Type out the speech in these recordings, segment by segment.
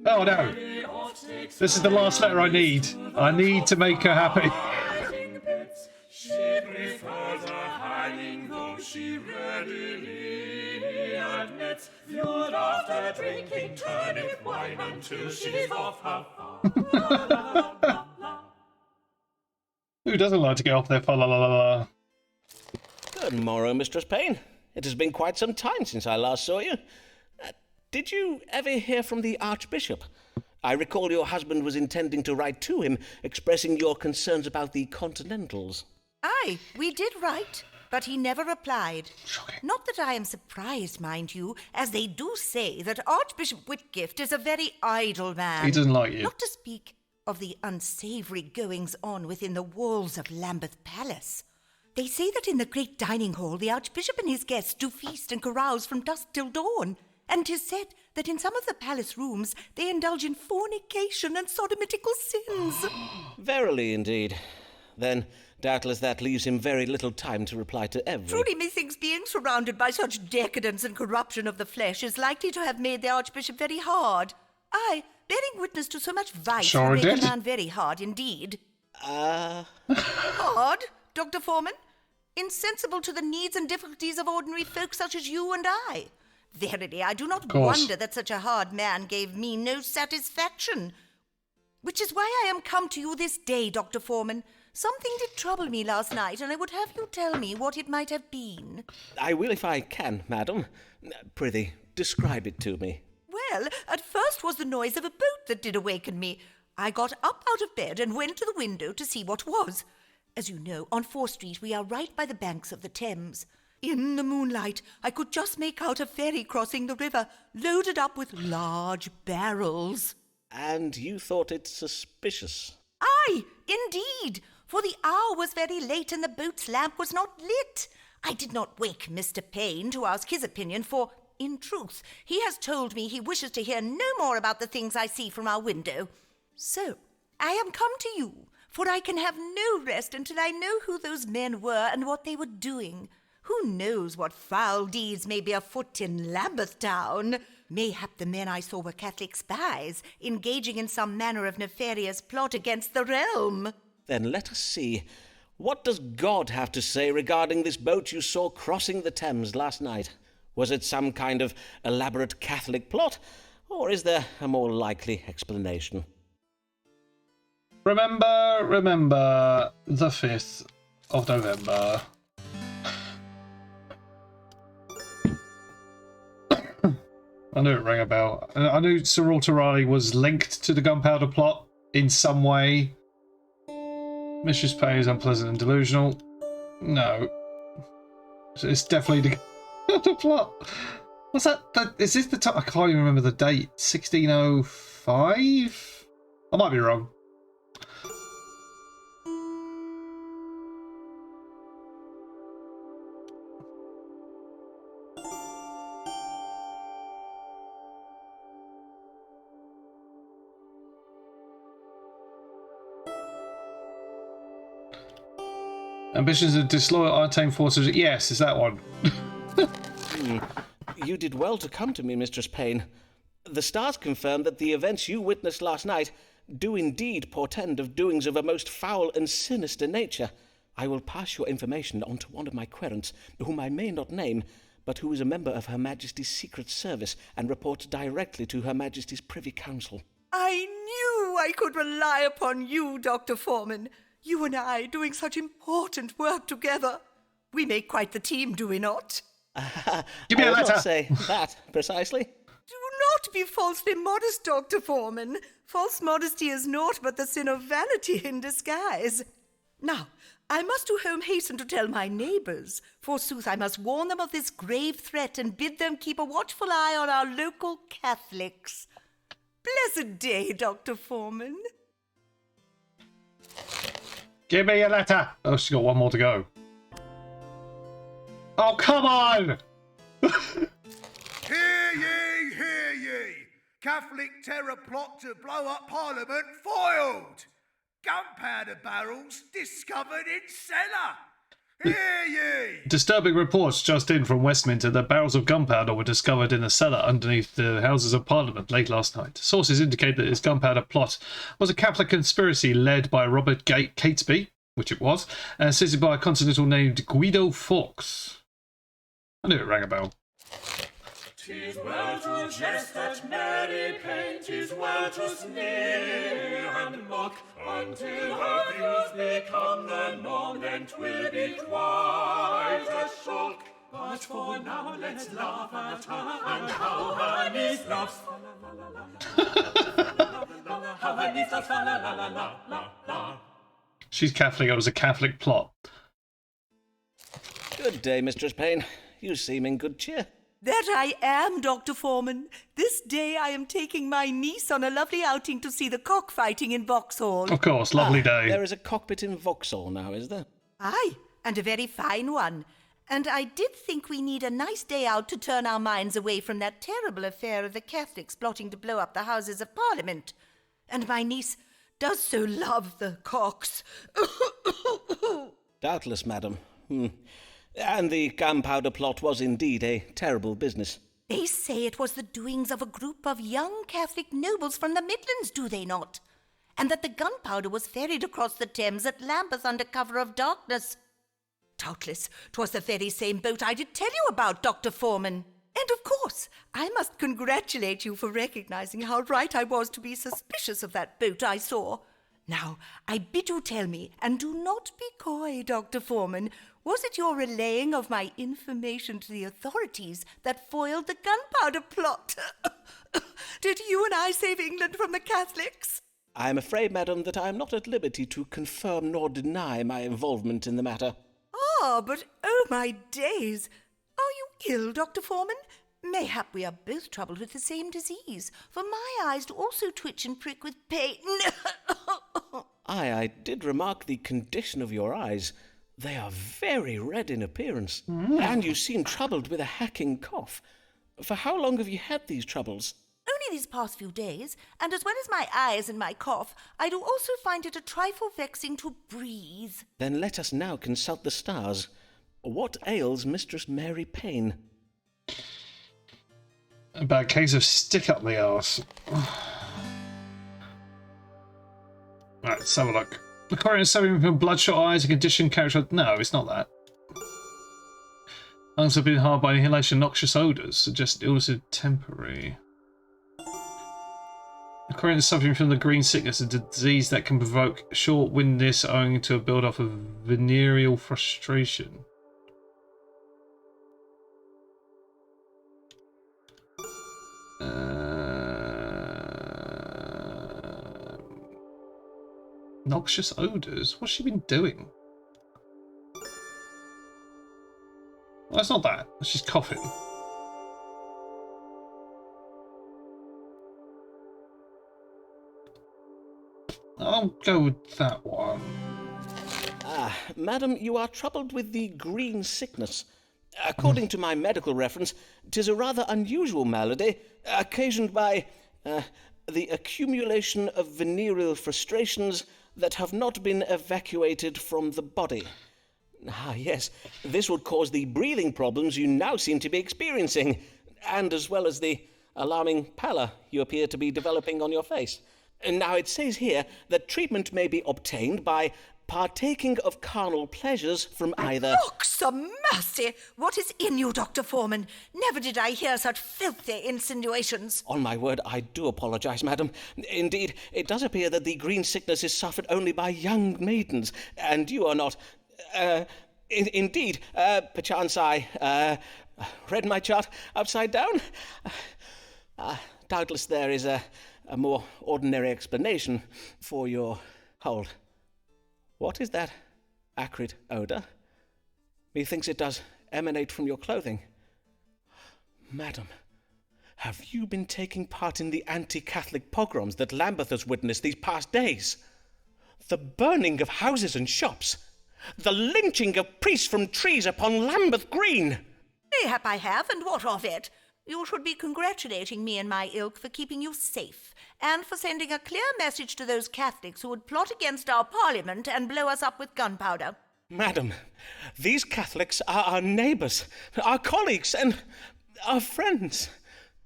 Oh no. This is the last letter I need. I need to make her happy. She prefers a hiding, though she readily admits you'd after drinking turnip wine until she's off her fa. Who doesn't like to get off their fa la la la la? Good morrow, Mistress Payne. It has been quite some time since I last saw you. Did you ever hear from the Archbishop? I recall your husband was intending to write to him, expressing your concerns about the Continentals. Aye, we did write, but he never replied. Shocking. Not that I am surprised, mind you, as they do say that Archbishop Whitgift is a very idle man. He doesn't like you. Not to speak of the unsavoury goings-on within the walls of Lambeth Palace. They say that in the great dining hall the Archbishop and his guests do feast and carouse from dusk till dawn, and 'tis said that in some of the palace rooms they indulge in fornication and sodomitical sins. Verily, indeed. Then, doubtless that leaves him very little time to reply to every... Truly, methinks being surrounded by such decadence and corruption of the flesh is likely to have made the Archbishop very hard. Aye, bearing witness to so much vice Sure will make did. a man very hard indeed. Hard, Dr. Forman? Insensible to the needs and difficulties of ordinary folk such as you and I. Verily, I do not course. wonder that such a hard man gave me no satisfaction. Which is why I am come to you this day, Dr. Forman. Something did trouble me last night, and I would have you tell me what it might have been. I will if I can, madam. Prithee, describe it to me. Well, at first was the noise of a boat that did awaken me. I got up out of bed and went to the window to see what was. As you know, on 4th Street we are right by the banks of the Thames. In the moonlight, I could just make out a ferry crossing the river, loaded up with large barrels. And you thought it suspicious? Aye, indeed, for the hour was very late and the boat's lamp was not lit. I did not wake Mr. Payne to ask his opinion, for, in truth, he has told me he wishes to hear no more about the things I see from our window. So, I am come to you, for I can have no rest until I know who those men were and what they were doing. Who knows what foul deeds may be afoot in Lambeth Town? Mayhap the men I saw were Catholic spies, engaging in some manner of nefarious plot against the realm. Then let us see. What does God have to say regarding this boat you saw crossing the Thames last night? Was it some kind of elaborate Catholic plot, or is there a more likely explanation? Remember the 5th of November. I knew it rang a bell. I knew Sir Walter Raleigh was linked to the gunpowder plot in some way. Mistress Payne is unpleasant and delusional. No. It's definitely the gunpowder plot. What's that? Is this the time? I can't even remember the date. 1605? I might be wrong. Ambitions of disloyal Artane forces. Yes, it's that one. You did well to come to me, Mistress Payne. The stars confirm that the events you witnessed last night do indeed portend of doings of a most foul and sinister nature. I will pass your information on to one of my querents, whom I may not name, but who is a member of Her Majesty's Secret Service and reports directly to Her Majesty's Privy Council. I knew I could rely upon you, Dr. Forman. You and I doing such important work together. We make quite the team, do we not? Give me I a would letter. not say that precisely. Do not be falsely modest, Dr. Forman. False modesty is naught but the sin of vanity in disguise. Now, I must to home hasten to tell my neighbours. Forsooth, I must warn them of this grave threat and bid them keep a watchful eye on our local Catholics. Blessed day, Dr. Forman. Give me a letter. Oh, she's got one more to go. Oh, come on! Hear ye, hear ye! Catholic terror plot to blow up Parliament foiled! Gunpowder barrels discovered in cellar! Hear ye! Disturbing reports just in from Westminster that barrels of gunpowder were discovered in a cellar underneath the Houses of Parliament late last night. Sources indicate that this gunpowder plot was a Catholic conspiracy led by Robert Catesby, which it was, and assisted by a continental named Guido Fawkes. I knew it rang a bell. 'Tis well to jest at Mary Pain, 'tis well to sneer and mock, until her views become the norm, then 'twill be quite a shock. But for now let's laugh at her and how her niece laughs. How her niece laughs, la la la la la la. She's Catholic, it was a Catholic plot. Good day, Mistress Payne. You seem in good cheer. That I am, Dr. Forman. This day I am taking my niece on a lovely outing to see the cockfighting in Vauxhall. Of course, lovely day. There is a cockpit in Vauxhall now, is there? Aye, and a very fine one. And I did think we need a nice day out to turn our minds away from that terrible affair of the Catholics plotting to blow up the Houses of Parliament. And my niece does so love the cocks. Doubtless, madam. And the gunpowder plot was indeed a terrible business. They say it was the doings of a group of young Catholic nobles from the Midlands, do they not? And that the gunpowder was ferried across the Thames at Lambeth under cover of darkness. Doubtless, 'twas the very same boat I did tell you about, Dr. Forman. And of course, I must congratulate you for recognizing how right I was to be suspicious of that boat I saw. Now, I bid you tell me, and do not be coy, Dr. Forman, was it your relaying of my information to the authorities that foiled the gunpowder plot? Did you and I save England from the Catholics? I am afraid, madam, that I am not at liberty to confirm nor deny my involvement in the matter. Ah, but oh my days! Are you ill, Dr. Forman? Mayhap we are both troubled with the same disease, for my eyes do also twitch and prick with pain. I did remark the condition of your eyes. They are very red in appearance, and you seem troubled with a hacking cough. For how long have you had these troubles? Only these past few days, and as well as my eyes and my cough, I do also find it a trifle vexing to breathe. Then let us now consult the stars. What ails Mistress Mary Payne? A bad case of stick up the arse. Right, let's have a look. According to suffering from bloodshot eyes, a condition characterized... No, it's not that. Lungs have been harmed by inhalation of noxious odours, suggest illness is temporary. According to suffering from the green sickness, a disease that can provoke short-windedness owing to a build-up of venereal frustration. Noxious odours? What's she been doing? Well, that's not that. She's coughing. I'll go with that one. Ah, madam, you are troubled with the green sickness. According to my medical reference, 'tis a rather unusual malady, occasioned by the accumulation of venereal frustrations that have not been evacuated from the body. Ah, yes, this would cause the breathing problems you now seem to be experiencing, and as well as the alarming pallor you appear to be developing on your face. Now, it says here that treatment may be obtained by partaking of carnal pleasures from either... Mercy! What is in you, Dr. Forman? Never did I hear such filthy insinuations. On my word, I do apologize, madam. Indeed, it does appear that the green sickness is suffered only by young maidens, and you are not... Indeed, perchance I read my chart upside down. Doubtless there is a more ordinary explanation for your... Hold. What is that acrid odour? Methinks it does emanate from your clothing. Madam, have you been taking part in the anti-Catholic pogroms that Lambeth has witnessed these past days? The burning of houses and shops, the lynching of priests from trees upon Lambeth Green. Mayhap I have, and what of it? You should be congratulating me and my ilk for keeping you safe, and for sending a clear message to those Catholics who would plot against our Parliament and blow us up with gunpowder. Madam, these Catholics are our neighbours, our colleagues, and our friends.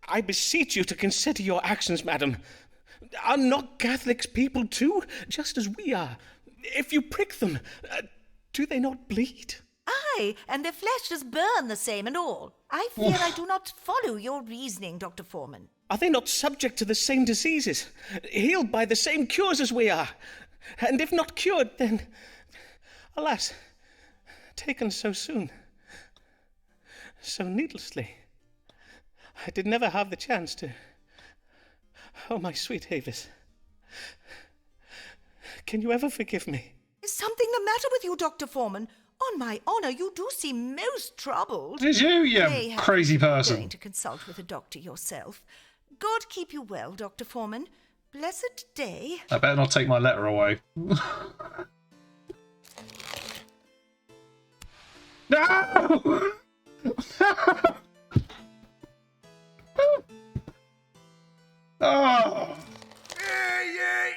I beseech you to consider your actions, madam. Are not Catholics people too, just as we are? If you prick them, do they not bleed? Aye, and their flesh does burn the same and all. I fear I do not follow your reasoning, Dr. Forman. Are they not subject to the same diseases, healed by the same cures as we are? And if not cured, then, alas, taken so soon, so needlessly. I did never have the chance to... Oh, my sweet Avis, can you ever forgive me? Is something the matter with you, Dr. Forman? On my honour, you do seem most troubled. Did you, you crazy person? Going to consult with a doctor yourself. God keep you well, Dr. Forman. Blessed day. I better not take my letter away. No! Oh! Hear ye!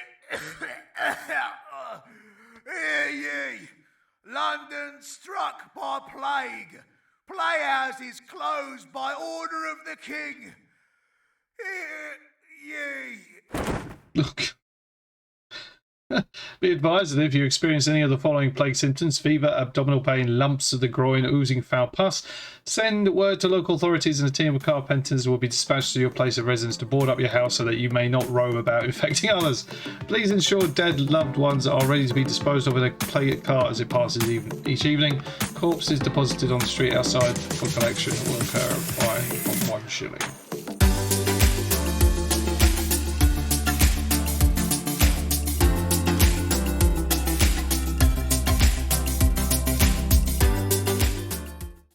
Hear ye! London struck by plague. Playhouses closed by order of the king. Hear ye! Look. Be advised that if you experience any of the following plague symptoms, fever, abdominal pain, lumps of the groin, oozing foul pus, send word to local authorities and a team of carpenters will be dispatched to your place of residence to board up your house so that you may not roam about infecting others. Please ensure dead loved ones are ready to be disposed of in a plague cart as it passes each evening. Corpses deposited on the street outside for collection will occur at a fine of 1 shilling.